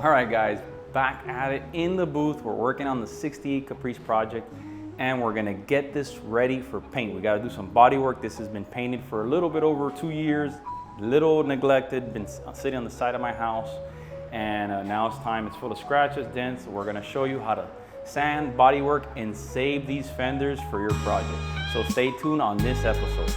All right guys, back at it in the booth. We're working on the 68 Caprice project and we're gonna get this ready for paint. We gotta do some body work. This has been painted for a little bit over 2 years, little neglected, been sitting on the side of my house, and now it's time. It's full of scratches, dents. We're gonna show you how to sand, body work, and save these fenders for your project. So stay tuned on this episode.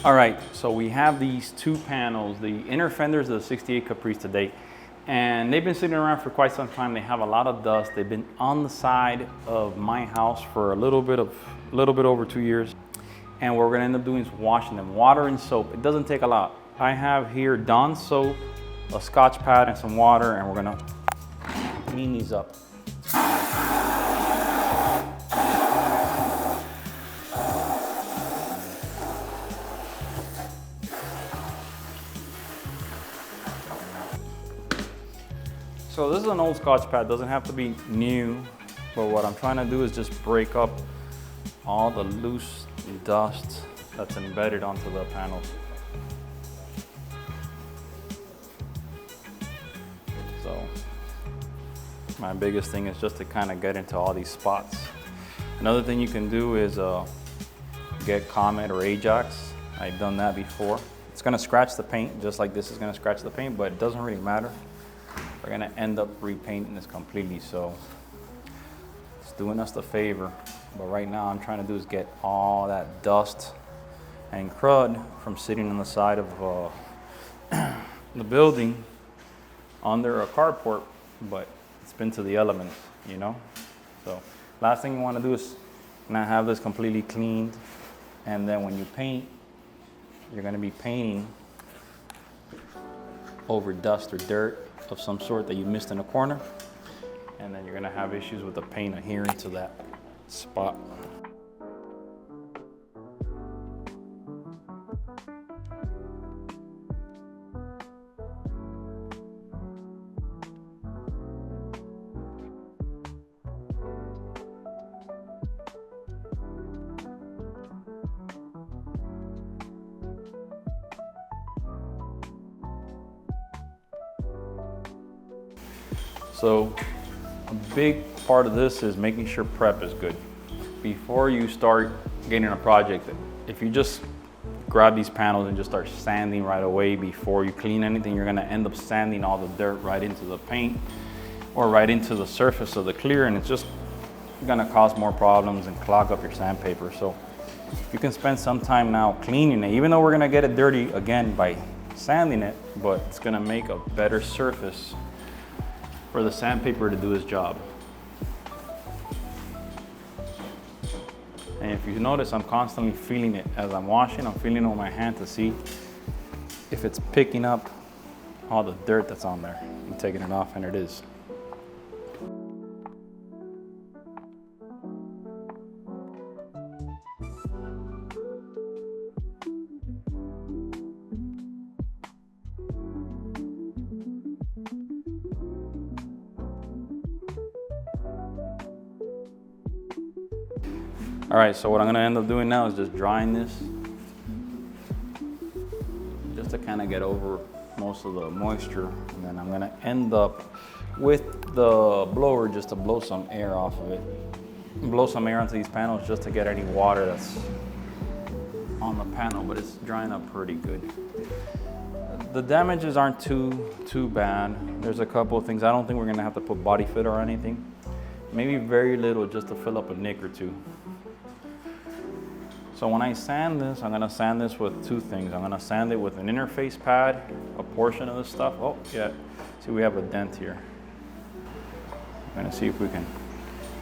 All right, so we have these two panels, the inner fenders of the 68 Caprice today, and they've been sitting around for quite some time. They have a lot of dust. They've been on the side of my house for a little bit over 2 years, and what we're gonna end up doing is washing them, water and soap. It doesn't take a lot. I have here Dawn soap, a Scotch pad, and some water, and we're gonna clean these up. So this is an old Scotch pad, doesn't have to be new, but what I'm trying to do is just break up all the loose dust that's embedded onto the panels. So my biggest thing is just to kind of get into all these spots. Another thing you can do is get Comet or Ajax. I've done that before. It's gonna scratch the paint, just like this is gonna scratch the paint, but it doesn't really matter. We're gonna end up repainting this completely, so it's doing us the favor. But right now I'm trying to do is get all that dust and crud from sitting on the side of the building under a carport, but it's been to the elements, you know? So last thing you wanna do is not have this completely cleaned, and then when you paint, you're gonna be painting over dust or dirt of some sort that you missed in a corner, and then you're gonna have issues with the paint adhering to that spot. So a big part of this is making sure prep is good. Before you start getting a project, if you just grab these panels and just start sanding right away before you clean anything, you're gonna end up sanding all the dirt right into the paint or right into the surface of the clear, and it's just gonna cause more problems and clog up your sandpaper. So you can spend some time now cleaning it, even though we're gonna get it dirty again by sanding it, but it's gonna make a better surface for the sandpaper to do its job. And if you notice, I'm constantly feeling it as I'm washing. I'm feeling it with my hand to see if it's picking up all the dirt that's on there. I'm taking it off, and it is. All right, so what I'm gonna end up doing now is just drying this, just to kind of get over most of the moisture. And then I'm gonna end up with the blower just to blow some air off of it. Blow some air onto these panels just to get any water that's on the panel, but it's drying up pretty good. The damages aren't too bad. There's a couple of things. I don't think we're gonna have to put body fit or anything. Maybe very little, just to fill up a nick or two. So when I sand this, I'm gonna sand this with two things. I'm gonna sand it with an interface pad, a portion of the stuff. Oh yeah, see, we have a dent here. I'm gonna see if we can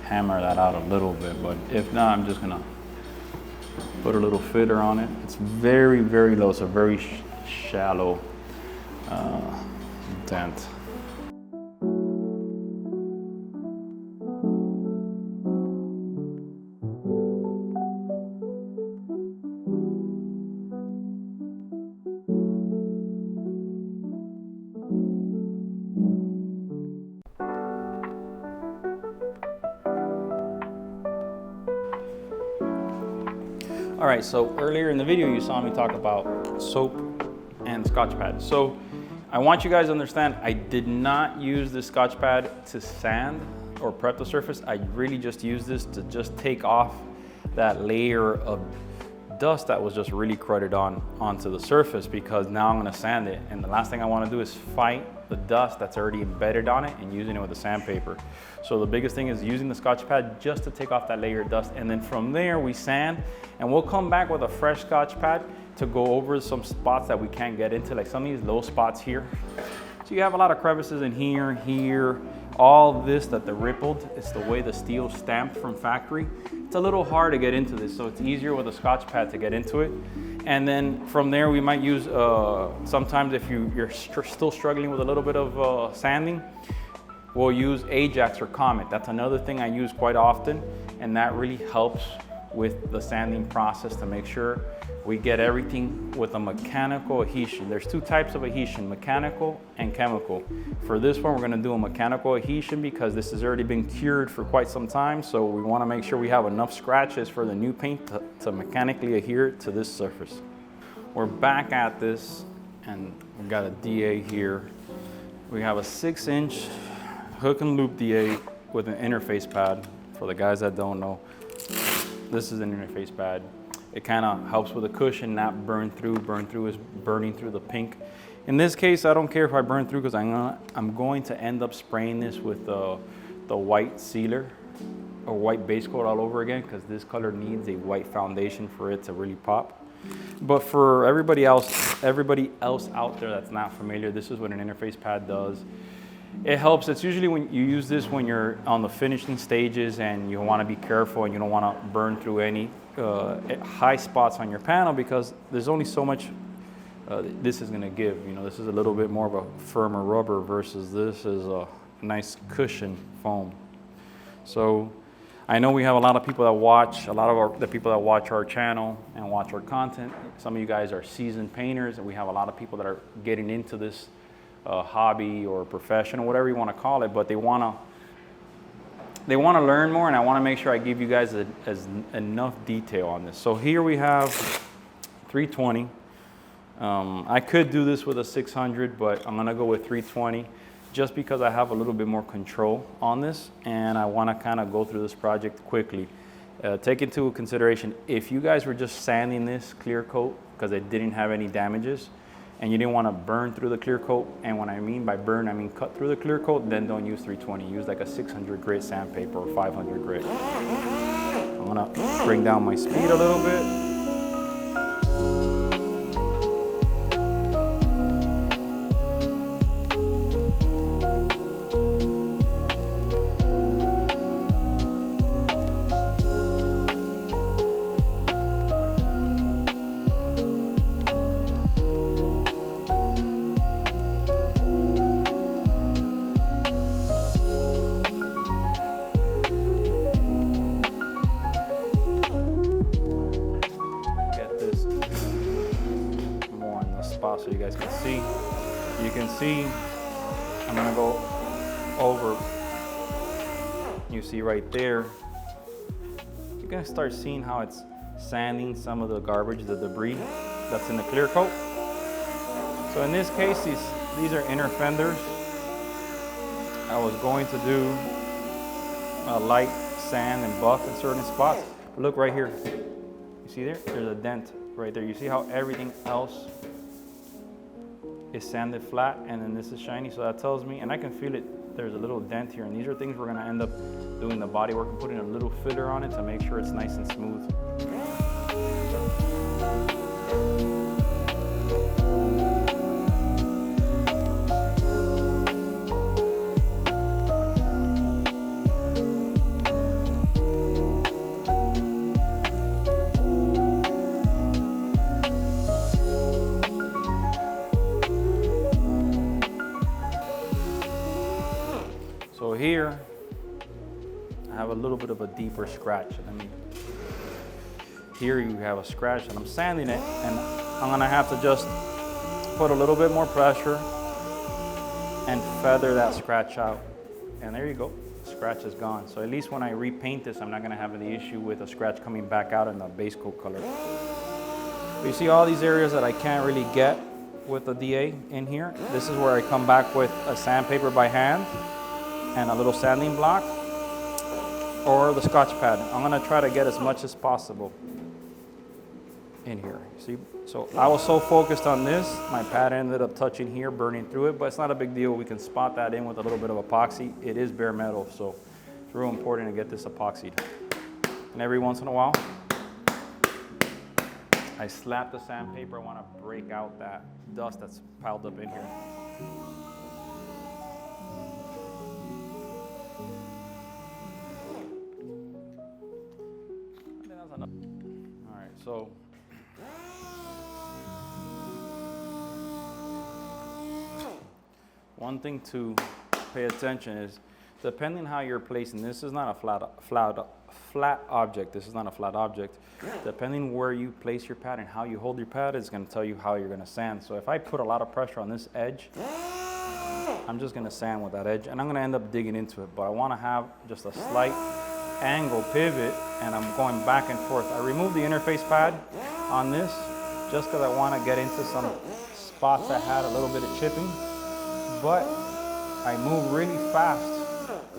hammer that out a little bit, but if not, I'm just gonna put a little fitter on it. It's very, very low. It's a very shallow dent. All right, so earlier in the video, you saw me talk about soap and Scotch pad. So I want you guys to understand, I did not use this Scotch pad to sand or prep the surface. I really just used this to just take off that layer of dust that was just really cruded onto the surface, because now I'm gonna sand it. And the last thing I wanna do is fight the dust that's already embedded on it and using it with the sandpaper. So the biggest thing is using the Scotch pad just to take off that layer of dust. And then from there we sand, and we'll come back with a fresh Scotch pad to go over some spots that we can't get into, like some of these low spots here. So you have a lot of crevices in here, all this that the rippled, it's the way the steel stamped from factory. It's a little hard to get into this, so it's easier with a Scotch pad to get into it. And then from there we might use, sometimes if you're still struggling with a little bit of sanding, we'll use Ajax or Comet. That's another thing I use quite often, and that really helps with the sanding process to make sure we get everything with a mechanical adhesion. There's two types of adhesion, mechanical and chemical. For this one, we're gonna do a mechanical adhesion because this has already been cured for quite some time, so we wanna make sure we have enough scratches for the new paint to mechanically adhere to this surface. We're back at this, and we've got a DA here. We have a 6-inch hook and loop DA with an interface pad. For the guys that don't know, this is an interface pad. It kind of helps with the cushion not burn through. Burn through is burning through the pink. In this case, I don't care if I burn through because I'm going to end up spraying this with the white sealer or white base coat all over again, because this color needs a white foundation for it to really pop. But for everybody else out there that's not familiar, this is what an interface pad does. It helps. It's usually when you use this when you're on the finishing stages and you want to be careful and you don't want to burn through any high spots on your panel, because there's only so much this is going to give. You know, this is a little bit more of a firmer rubber versus this is a nice cushion foam. So I know we have a lot of people that watch, the people that watch our channel and watch our content. Some of you guys are seasoned painters, and we have a lot of people that are getting into this hobby or profession or whatever you want to call it, but they want to learn more, and I want to make sure I give you guys enough detail on this. So here we have 320. I could do this with a 600, but I'm going to go with 320 just because I have a little bit more control on this, and I want to kind of go through this project quickly. Take into consideration, if you guys were just sanding this clear coat because it didn't have any damages, and you didn't want to burn through the clear coat, and when I mean by burn, I mean cut through the clear coat, then don't use 320. Use like a 600 grit sandpaper or 500 grit. I'm gonna bring down my speed a little bit. So you guys can see. You can see, I'm gonna go over. You see right there, you're gonna start seeing how it's sanding some of the garbage, the debris that's in the clear coat. So in this case, these are inner fenders. I was going to do a light sand and buff in certain spots. But look right here. You see there? There's a dent right there. You see how everything else is sanded flat, and then this is shiny, so that tells me, and I can feel it, there's a little dent here, and these are things we're going to end up doing the body work and putting a little filler on it to make sure it's nice and smooth. So here, I have a little bit of a deeper scratch. Here you have a scratch, and I'm sanding it, and I'm gonna have to just put a little bit more pressure and feather that scratch out. And there you go, scratch is gone. So at least when I repaint this, I'm not gonna have the issue with a scratch coming back out in the base coat color. But you see all these areas that I can't really get with the DA in here. This is where I come back with a sandpaper by hand and a little sanding block or the Scotch pad. I'm gonna try to get as much as possible in here. See, so I was so focused on this, my pad ended up touching here, burning through it, but it's not a big deal. We can spot that in with a little bit of epoxy. It is bare metal, so it's real important to get this epoxied. And every once in a while, I slap the sandpaper. I want to break out that dust that's piled up in here. I think that's enough. All right, so one thing to pay attention is, depending how you're placing, this is not a flat object. This is not a flat object. Depending where you place your pad and how you hold your pad is going to tell you how you're going to sand. So if I put a lot of pressure on this edge, I'm just going to sand with that edge, and I'm going to end up digging into it. But I want to have just a slight angle pivot, and I'm going back and forth. I removed the interface pad on this just because I want to get into some spots that had a little bit of chipping. But I move really fast,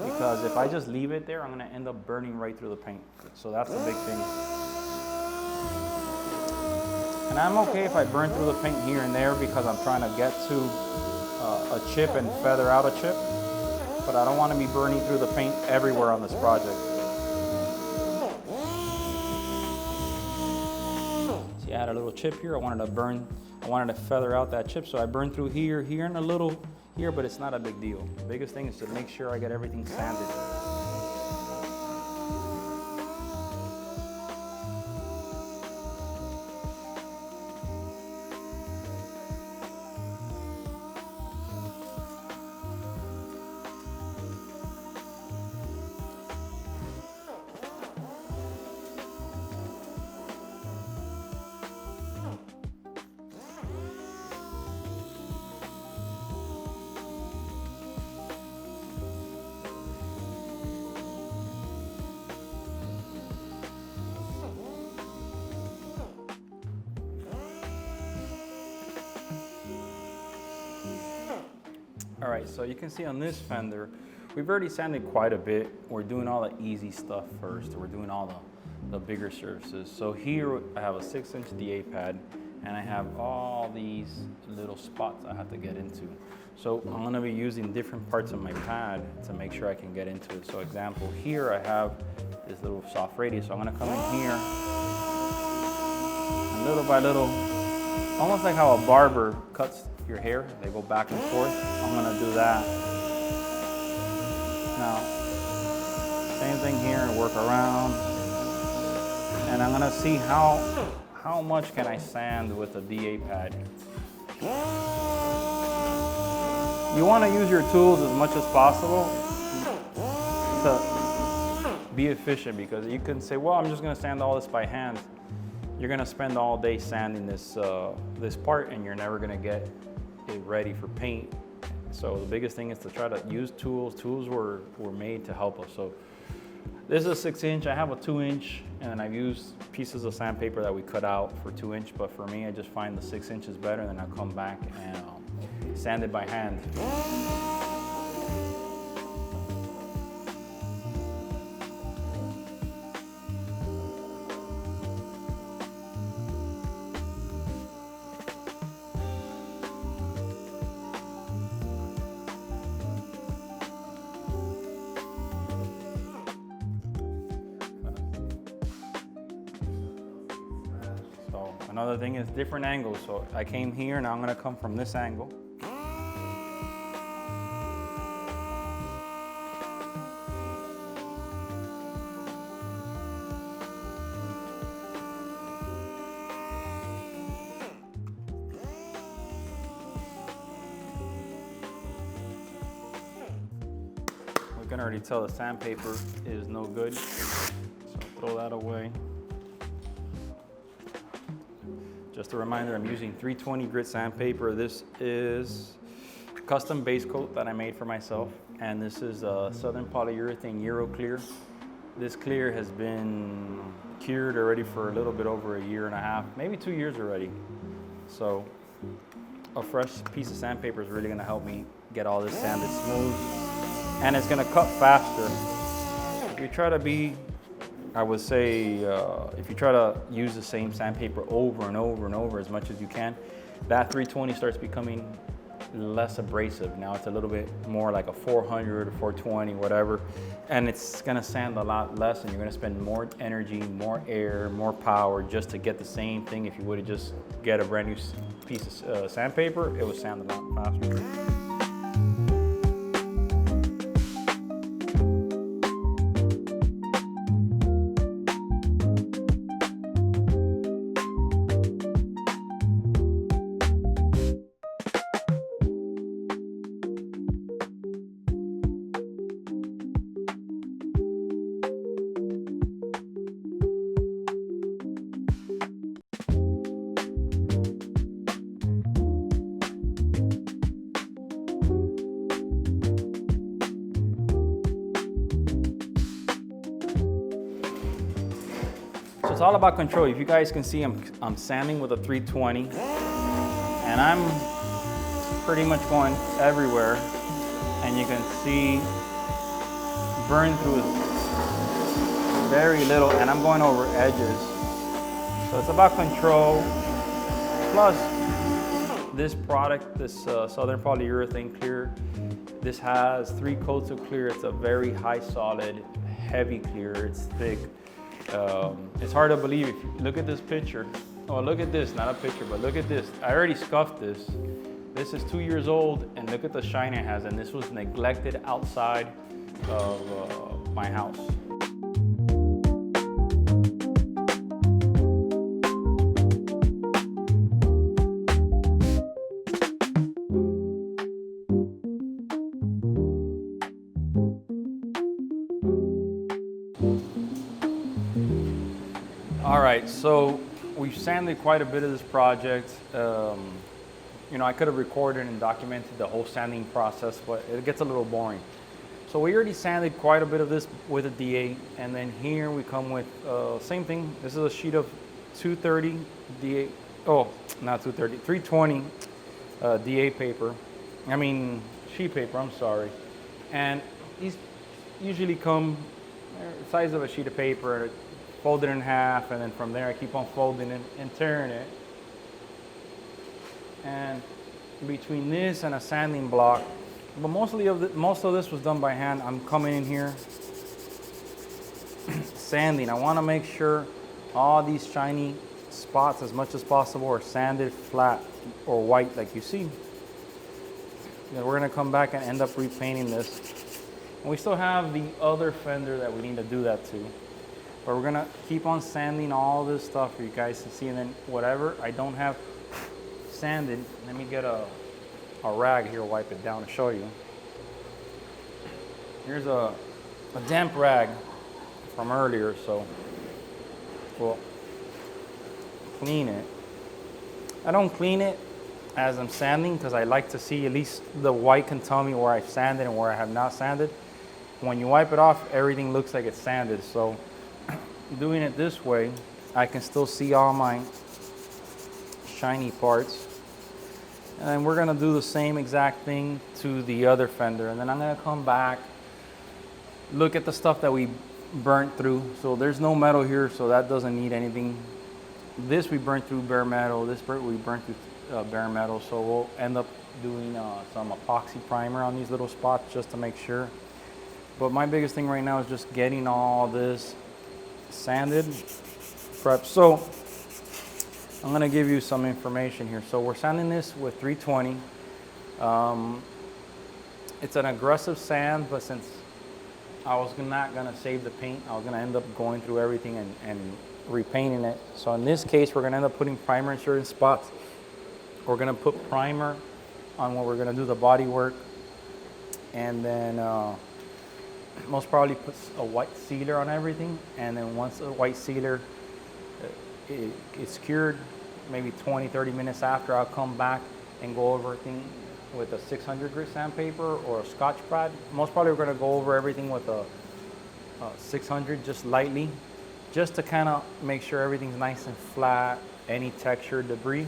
because if I just leave it there, I'm gonna end up burning right through the paint. So that's the big thing. And I'm okay if I burn through the paint here and there because I'm trying to get to a chip and feather out a chip, but I don't want to be burning through the paint everywhere on this project. See, I had a little chip here. I wanted to feather out that chip, so I burned through here, and a little here, but it's not a big deal. The biggest thing is to make sure I get everything sanded. All right, so you can see on this fender, we've already sanded quite a bit. We're doing all the easy stuff first. We're doing all the bigger surfaces. So here I have a 6-inch DA pad, and I have all these little spots I have to get into. So I'm gonna be using different parts of my pad to make sure I can get into it. So example, here I have this little soft radius. So I'm gonna come in here, and little by little, almost like how a barber cuts your hair, they go back and forth. I'm gonna do that. Now, same thing here, and work around. And I'm gonna see how much can I sand with a DA pad. You wanna use your tools as much as possible to be efficient, because you can say, well, I'm just gonna sand all this by hand. You're gonna spend all day sanding this part, and you're never gonna get it ready for paint. So the biggest thing is to try to use tools. Tools were made to help us. So this is a 6-inch. I have a 2-inch, and I've used pieces of sandpaper that we cut out for 2-inch. But for me, I just find the 6-inch is better, and then I come back and sand it by hand. Another thing is different angles. So I came here, now I'm gonna come from this angle. We can already tell the sandpaper is no good, so throw that away. Just a reminder, I'm using 320 grit sandpaper. This is custom base coat that I made for myself, and this is a Southern Polyurethane Euro Clear. This clear has been cured already for a little bit over a year and a half, maybe 2 years already. So a fresh piece of sandpaper is really gonna help me get all this sanded smooth, and it's gonna cut faster. If you try to be, I would say, if you try to use the same sandpaper over and over and over as much as you can, that 320 starts becoming less abrasive. Now it's a little bit more like a 400 or 420, whatever, and it's gonna sand a lot less, and you're gonna spend more energy, more air, more power just to get the same thing. If you would have just get a brand new piece of sandpaper, it would sand a lot faster. So it's all about control. If you guys can see, I'm sanding with a 320, and I'm pretty much going everywhere, and you can see burn through very little, and I'm going over edges. So it's about control. Plus, this product, this Southern Polyurethane Clear, this has 3 coats of clear. It's a very high solid, heavy clear. It's thick. It's hard to believe if you look at this picture. Oh, look at this, not a picture, but look at this. I already scuffed this. This is 2 years old, and look at the shine it has, and this was neglected outside of my house. All right, so we've sanded quite a bit of this project. You know, I could have recorded and documented the whole sanding process, but it gets a little boring. So we already sanded quite a bit of this with a DA, and then here we come with same thing. This is a sheet of 230 DA, oh, not 230, 320 DA paper. I mean, sheet paper, I'm sorry. And these usually come the size of a sheet of paper, fold it in half, and then from there I keep on folding it and tearing it. And between this and a sanding block, but most of this was done by hand. I'm coming in here sanding. I want to make sure all these shiny spots, as much as possible, are sanded flat or white like you see. Then we're going to come back and end up repainting this. And we still have the other fender that we need to do that to. But we're gonna keep on sanding all this stuff for you guys to see, and then whatever I don't have sanded, let me get a rag here, wipe it down to show you. Here's a damp rag from earlier, so we'll clean it. I don't clean it as I'm sanding because I like to see, at least the white can tell me where I've sanded and where I have not sanded. When you wipe it off, everything looks like it's sanded, so doing it this way, I can still see all my shiny parts. And then we're gonna do the same exact thing to the other fender. And then I'm gonna come back, look at the stuff that we burnt through. So there's no metal here, so that doesn't need anything. This we burnt through bare metal. This we burnt through bare metal. So we'll end up doing some epoxy primer on these little spots just to make sure. But my biggest thing right now is just getting all this sanded, prep. So I'm gonna give you some information here. So we're sanding this with 320. It's an aggressive sand, but since I was not gonna save the paint, I was gonna end up going through everything and repainting it. So in this case, we're gonna end up putting primer in certain spots. We're gonna put primer on where we're gonna do the body work, and then most probably put a white sealer on everything, and then once the white sealer it's cured, maybe 20-30 minutes after, I'll come back and go over everything with a 600 grit sandpaper or a Scotch pad. Most probably we're gonna go over everything with a 600 just lightly, just to kind of make sure everything's nice and flat, any texture, debris.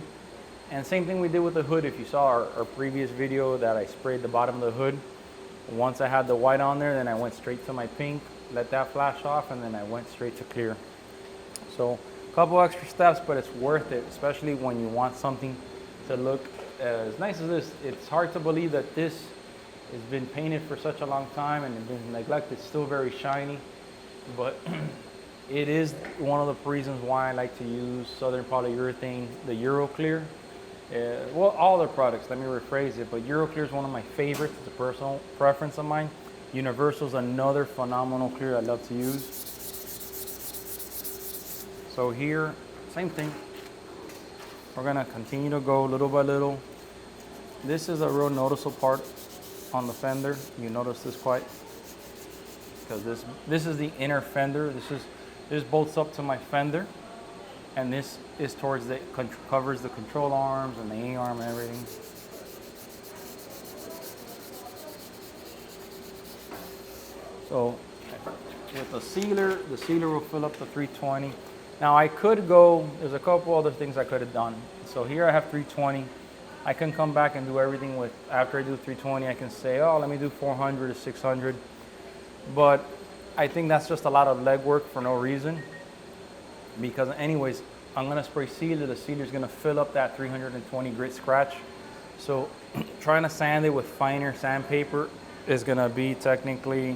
And same thing we did with the hood. If you saw our previous video that I sprayed the bottom of the hood, once I had the white on there, then I went straight to my pink, let that flash off, and then I went straight to clear. So a couple extra steps, but it's worth it, especially when you want something to look as nice as this. It's hard to believe that this has been painted for such a long time and it's been neglected. It's still very shiny, but it is one of the reasons why I like to use Southern Polyurethane, the Euroclear. Well, all their products, let me rephrase it, but Euroclear is one of my favorites. It's a personal preference of mine. Universal's another phenomenal clear I love to use. So here, same thing. We're gonna continue to go little by little. This is a real noticeable part on the fender. You notice this quite, because this is the inner fender. This bolts up to my fender, and this is towards the covers the control arms and the A-arm and everything. So with the sealer will fill up the 320. Now I could go, there's a couple other things I could have done. So here I have 320. I can come back and do everything with, after I do 320, I can say, oh, let me do 400 or 600. But I think that's just a lot of legwork for no reason. Because anyways, I'm gonna spray sealer. The sealer's gonna fill up that 320 grit scratch. So trying to sand it with finer sandpaper is gonna be technically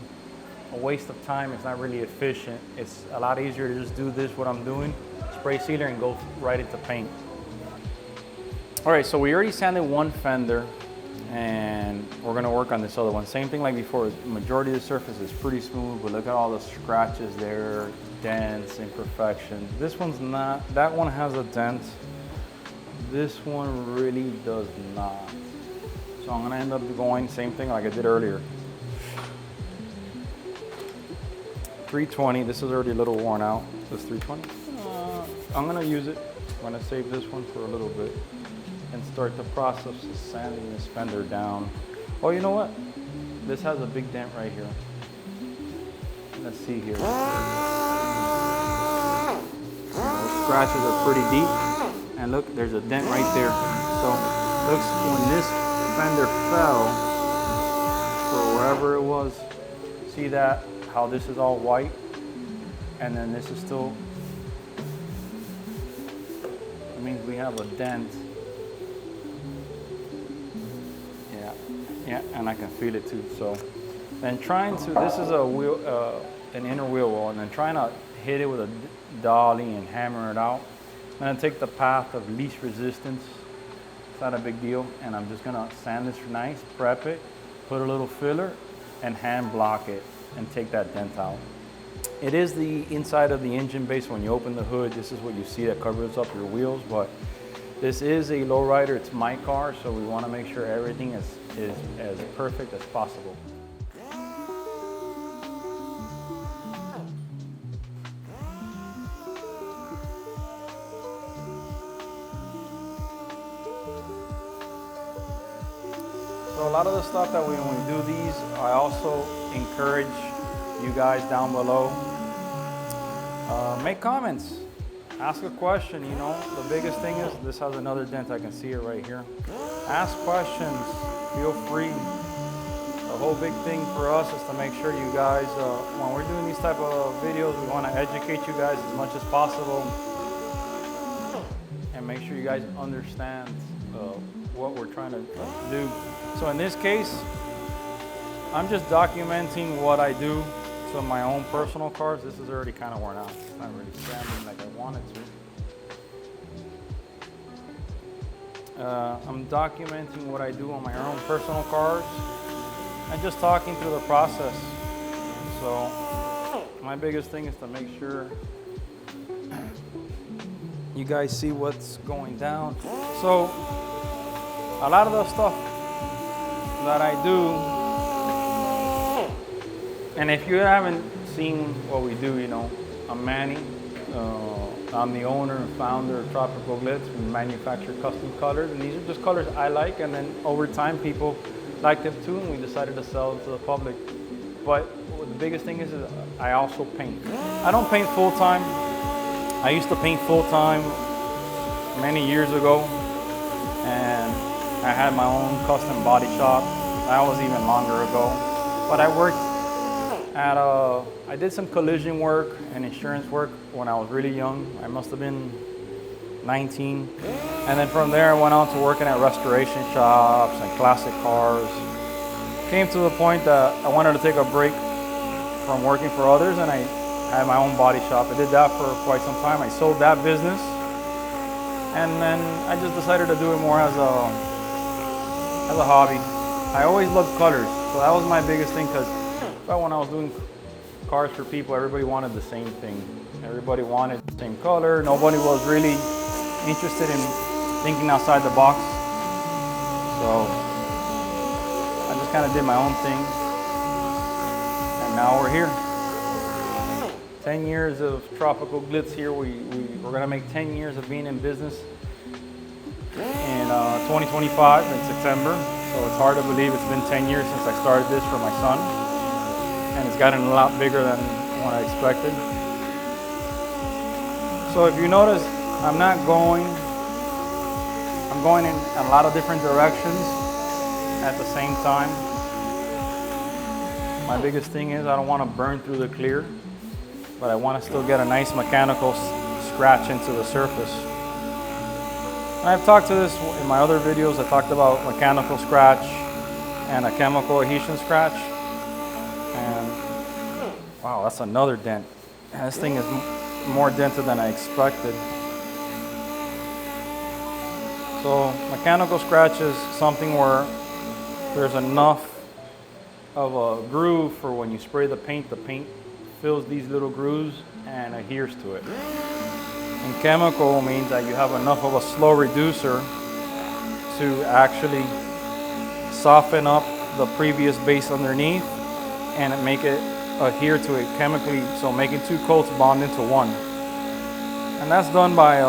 a waste of time. It's not really efficient. It's a lot easier to just do this, what I'm doing, spray sealer and go right into paint. All right, so we already sanded one fender and we're gonna work on this other one. Same thing like before, the majority of the surface is pretty smooth, but look at all the scratches there, dents, imperfections. This one's not, that one has a dent. This one really does not. So I'm gonna end up going same thing like I did earlier. 320, this is already a little worn out, this 320. I'm gonna use it. I'm gonna save this one for a little bit and start the process of sanding this fender down. Oh, you know what? This has a big dent right here. Let's see here. Those scratches are pretty deep. And look, there's a dent right there. So looks when this fender fell, or wherever it was, see that? How this is all white, and then this is still, it means we have a dent. Yeah, and I can feel it too. So then trying to, this is a wheel, an inner wheel well, and then trying to hit it with a dolly and hammer it out. I'm gonna take the path of least resistance. It's not a big deal, and I'm just gonna sand this nice, prep it, put a little filler, and hand block it and take that dent out. It is the inside of the engine base. When you open the hood, this is what you see that covers up your wheels, but this is a lowrider. It's my car, so we want to make sure everything is as perfect as possible. So a lot of the stuff that when we do these, I also encourage you guys down below, make comments, ask a question. You know, the biggest thing is this has another dent. I can see it right here. Ask questions, feel free. The whole big thing for us is to make sure you guys, when we're doing these type of videos, we want to educate you guys as much as possible and make sure you guys understand what we're trying to do. So in this case, I'm just documenting what I do to my own personal cars. This is already kind of worn out. It's not really sanding like I wanted to. I'm documenting what I do on my own personal cars and just talking through the process. So my biggest thing is to make sure you guys see what's going down. So a lot of the stuff that I do, and if you haven't seen what we do, you know, I'm Manny. I'm the owner and founder of Tropical Glitz. We manufacture custom colors, and these are just colors I like, and then over time people liked them too, and we decided to sell them to the public. But the biggest thing is I also paint. I don't paint full time. I used to paint full time many years ago, and I had my own custom body shop. That was even longer ago. But I worked at I did some collision work and insurance work when I was really young. I must have been 19. And then from there I went on to working at restoration shops and classic cars. Came to the point that I wanted to take a break from working for others, and I had my own body shop. I did that for quite some time. I sold that business, and then I just decided to do it more as a hobby. I always loved colors, so that was my biggest thing, because when I was doing cars for people, everybody wanted the same thing. Everybody wanted the same color. Nobody was really interested in thinking outside the box. So I just kind of did my own thing, and now we're here. 10 years of Tropical Glitz here. We're gonna make 10 years of being in business in 2025 in September. So it's hard to believe it's been 10 years since I started this for my son. And it's gotten a lot bigger than what I expected. So if you notice, I'm going in a lot of different directions at the same time. My biggest thing is I don't want to burn through the clear, but I want to still get a nice mechanical scratch into the surface. And I've talked to this in my other videos. I talked about mechanical scratch and a chemical adhesion scratch. And wow, that's another dent. And this thing is more dented than I expected. So mechanical scratch is something where there's enough of a groove for when you spray the paint fills these little grooves and adheres to it. And chemical means that you have enough of a slow reducer to actually soften up the previous base underneath and make it adhere to it chemically, so making two coats bond into one. And that's done by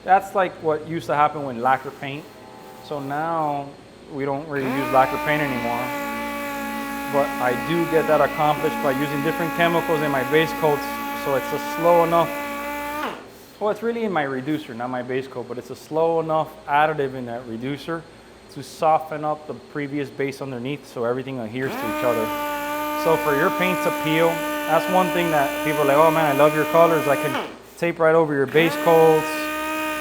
that's like what used to happen with lacquer paint. So now we don't really use lacquer paint anymore, but I do get that accomplished by using different chemicals in my base coats, so it's a slow enough, well, it's really in my reducer, not my base coat, but it's a slow enough additive in that reducer to soften up the previous base underneath so everything adheres to each other. So for your paint to peel, that's one thing that people are like, oh man, I love your colors. I can tape right over your base coats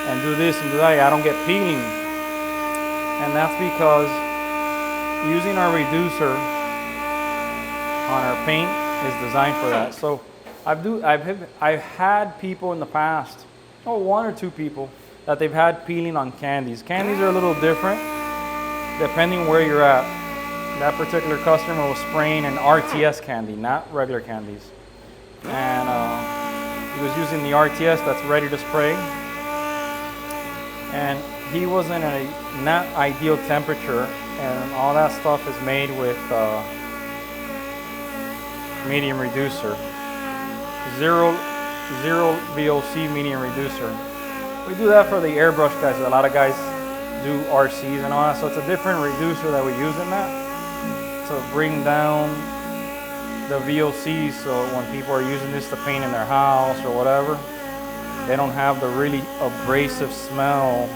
and do this and do that. I don't get peeling. And that's because using our reducer on our paint is designed for that. So I've had people in the past, one or two people, that they've had peeling on candies. Candies are a little different depending where you're at. That particular customer was spraying an RTS candy, not regular candies. And he was using the RTS that's ready to spray. And he was in a not ideal temperature, and all that stuff is made with medium reducer. Zero VOC medium reducer. We do that for the airbrush guys. A lot of guys do RCs and all that, so it's a different reducer that we use in that to bring down the VOCs, so when people are using this to paint in their house or whatever, they don't have the really abrasive smell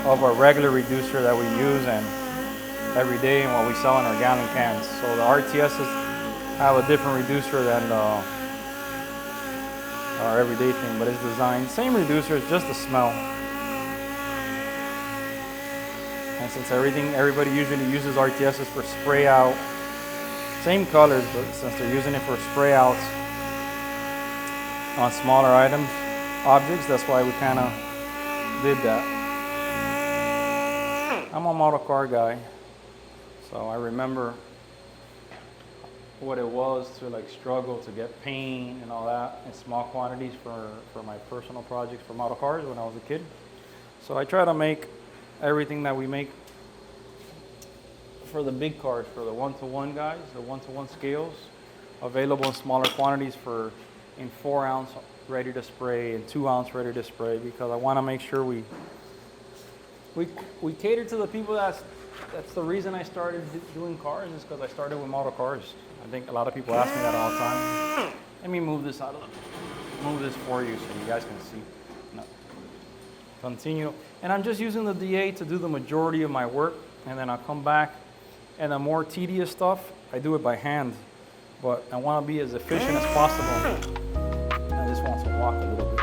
of a regular reducer that we use and every day and what we sell in our gallon cans. So the RTSs have a different reducer than our everyday thing, but it's designed, same reducer, it's just the smell. And since everybody usually uses RTSs for spray out, same colors, but since they're using it for spray outs on smaller items, objects, that's why we kind of did that. I'm a model car guy, so I remember what it was to like struggle to get paint and all that in small quantities for my personal projects for model cars when I was a kid. So I try to make everything that we make for the big cars, for the 1-to-1 guys, the 1-to-1 scales, available in smaller quantities in 4-ounce ready to spray and 2 ounce ready to spray, because I want to make sure we cater to the people. That's the reason I started doing cars, is because I started with model cars. I think a lot of people ask me that all the time. Let me move this move this for you so you guys can see. No. Continue. And I'm just using the DA to do the majority of my work, and then I'll come back, and the more tedious stuff, I do it by hand. But I want to be as efficient as possible. I just want to walk a little bit.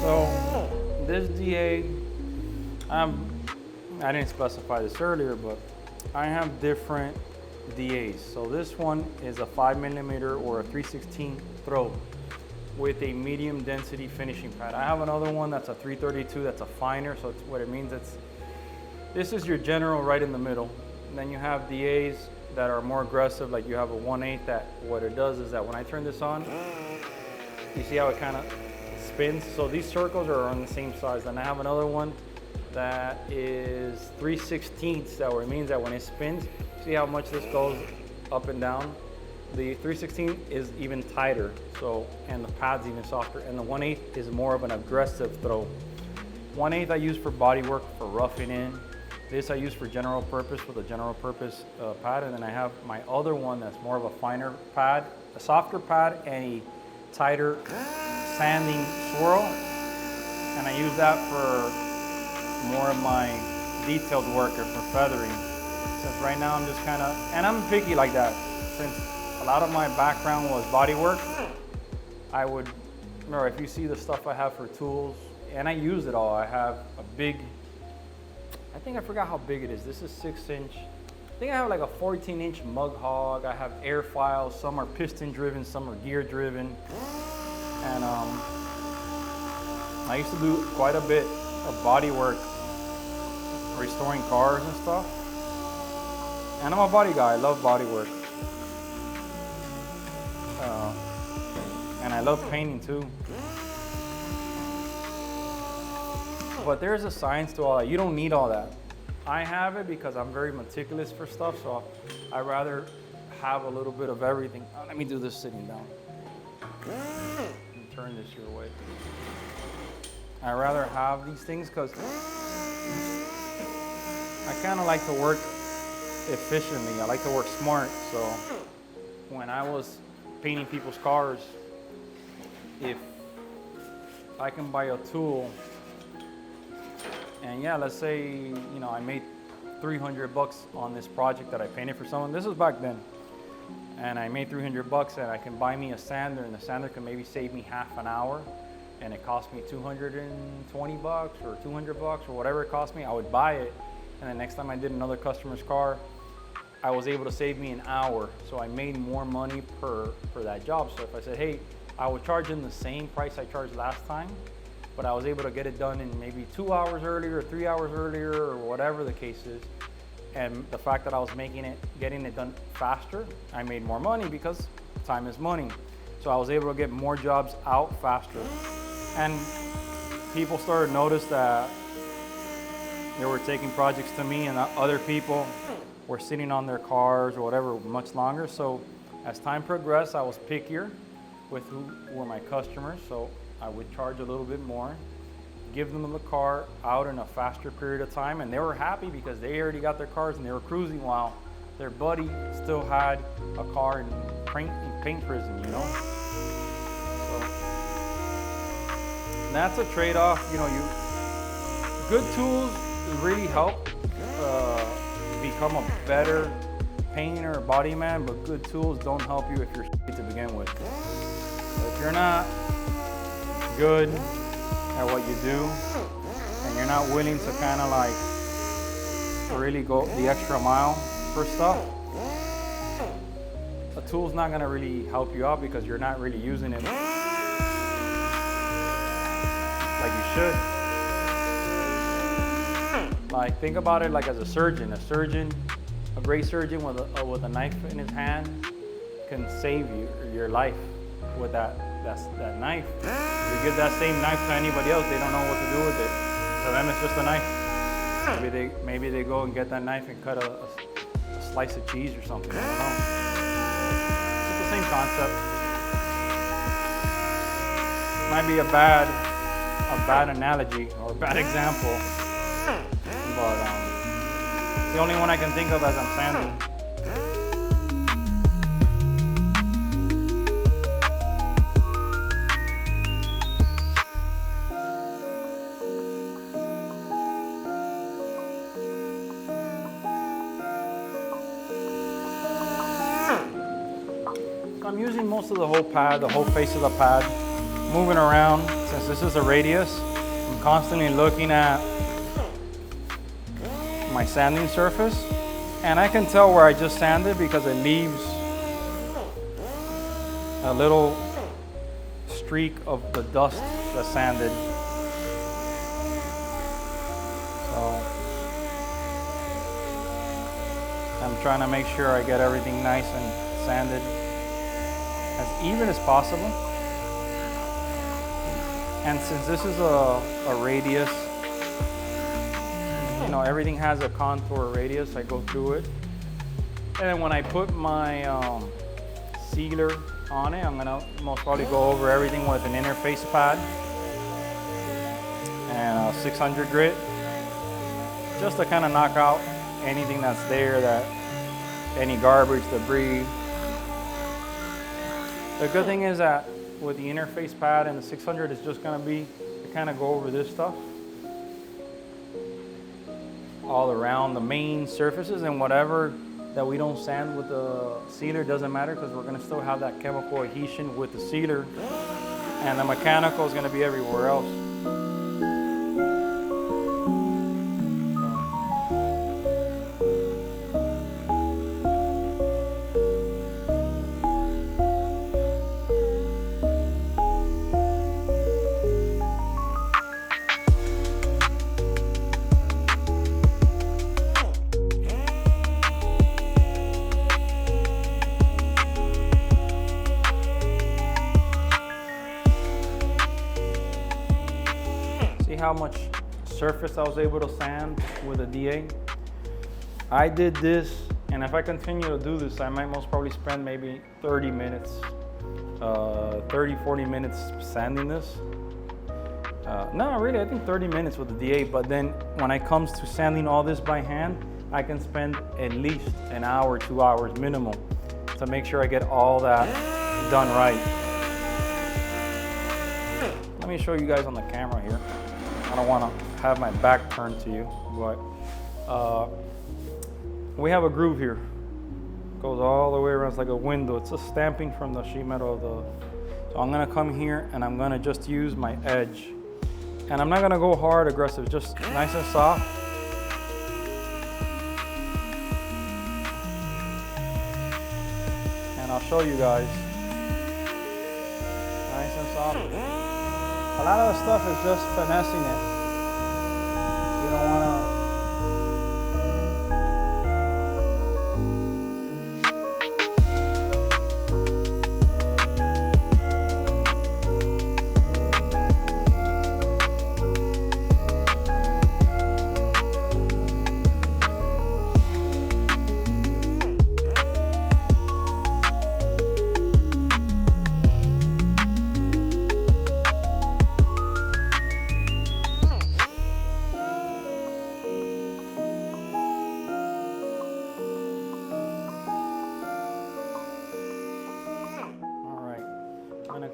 So this DA, I didn't specify this earlier, but I have different DAs. So this one is a 5mm or a 3/16 throw with a medium density finishing pad. I have another one that's a 332, that's a finer. So it's, what it means, this is your general right in the middle. And then you have DAs that are more aggressive, like you have a 1/8 that what it does is that when I turn this on, you see how it kind of spins. So these circles are on the same size. And I have another one that is 3/16, that where it means that when it spins, see how much this goes up and down? The 3/16 is even tighter, so, and the pad's even softer, and the 1/8 is more of an aggressive throw. 1/8 I use for body work, for roughing in. This I use for general purpose with a general purpose pad, and then I have my other one that's more of a finer pad, a softer pad, and a tighter sanding swirl, and I use that for more of my detailed work or for feathering. Since right now I'm just kind of, and I'm picky like that, since a lot of my background was body work. I would, remember, if you see the stuff I have for tools, and I use it all. I have a big, I think I forgot how big it is. This is 6-inch. I think I have like a 14-inch mug hog. I have air files. Some are piston driven, some are gear driven. And I used to do quite a bit of body work, restoring cars and stuff. And I'm a body guy. I love body work. And I love painting too. But there's a science to all that. You don't need all that. I have it because I'm very meticulous for stuff, so I'd rather have a little bit of everything. Let me do this sitting down. Turn this your way. I'd rather have these things because I kind of like to work efficiently. I like to work smart. So when I was painting people's cars, if I can buy a tool, and yeah, let's say, you know, I made $300 on this project that I painted for someone. This was back then. And I made $300 and I can buy me a sander, and the sander can maybe save me half an hour, and it cost me $220 or $200 or whatever it cost me. I would buy it, and the next time I did another customer's car, I was able to save me an hour. So I made more money for that job. So if I said, hey, I would charge them the same price I charged last time, but I was able to get it done in maybe 2 hours earlier or 3 hours earlier or whatever the case is. And the fact that I was getting it done faster, I made more money because time is money. So I was able to get more jobs out faster. And people started to notice that they were taking projects to me, and other people were sitting on their cars or whatever much longer. So as time progressed, I was pickier with who were my customers. So I would charge a little bit more, give them the car out in a faster period of time, and they were happy because they already got their cars and they were cruising while their buddy still had a car in paint prison, you know? So that's a trade-off. You know, good tools really help become a better painter or body man, but good tools don't help you if you're shitty to begin with. So if you're not good at what you do, and you're not willing to kind of like really go the extra mile for stuff, a tool's not gonna really help you out because you're not really using it like you should. Like, think about it like as a surgeon. A great surgeon with a knife in his hand can save your life with that knife. If you give that same knife to anybody else, they don't know what to do with it. To them, it's just a knife. Maybe they go and get that knife and cut a slice of cheese or something. I don't know. It's the same concept. Might be a bad analogy or a bad example, but it's the only one I can think of as I'm sanding. I'm using most of the whole pad, the whole face of the pad, moving around. Since this is a radius, I'm constantly looking at my sanding surface, and I can tell where I just sanded because it leaves a little streak of the dust that sanded. So I'm trying to make sure I get everything nice and sanded as even as possible. And since this is a radius, you know, everything has a contour radius. I go through it. And then when I put my sealer on it, I'm gonna most probably go over everything with an interface pad and a 600 grit, just to kind of knock out anything that's there, any garbage, debris. The good thing is that with the interface pad and the 600, it's just gonna be to kind of go over this stuff all around the main surfaces, and whatever that we don't sand with the sealer doesn't matter because we're gonna still have that chemical adhesion with the sealer, and the mechanical is gonna be everywhere else. How much surface I was able to sand with a DA. I did this, and if I continue to do this, I might most probably spend maybe 30 minutes, 40 minutes sanding this. No, really, I think 30 minutes with the DA, but then when it comes to sanding all this by hand, I can spend at least an hour, 2 hours minimum to make sure I get all that done right. Let me show you guys on the camera here. I don't want to have my back turned to you, but we have a groove here. Goes all the way around. It's like a window. It's a stamping from the sheet metal of the. So I'm gonna come here and I'm gonna just use my edge, and I'm not gonna go hard, aggressive. Just nice and soft. And I'll show you guys. Nice and soft. A lot of the stuff is just finessing it. You don't want to.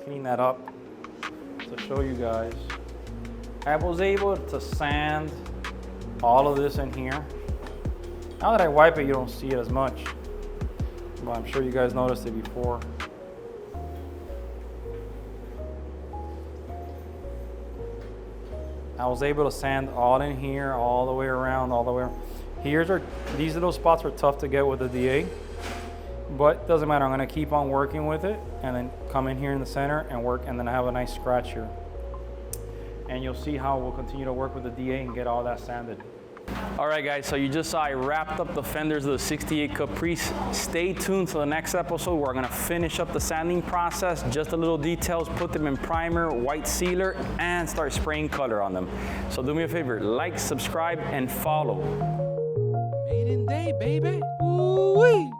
Clean that up to show you guys. I was able to sand all of this in here. Now that I wipe it, you don't see it as much, but I'm sure you guys noticed it before. I was able to sand all in here, all the way around, all the way around. These little spots are tough to get with the DA. But doesn't matter, I'm gonna keep on working with it and then come in here in the center and work, and then I have a nice scratch here. And you'll see how we'll continue to work with the DA and get all that sanded. All right guys, so you just saw I wrapped up the fenders of the 68 Caprice. Stay tuned to the next episode where we're gonna finish up the sanding process, just the little details, put them in primer, white sealer, and start spraying color on them. So do me a favor, like, subscribe, and follow. Maiden day, baby. Ooh-wee.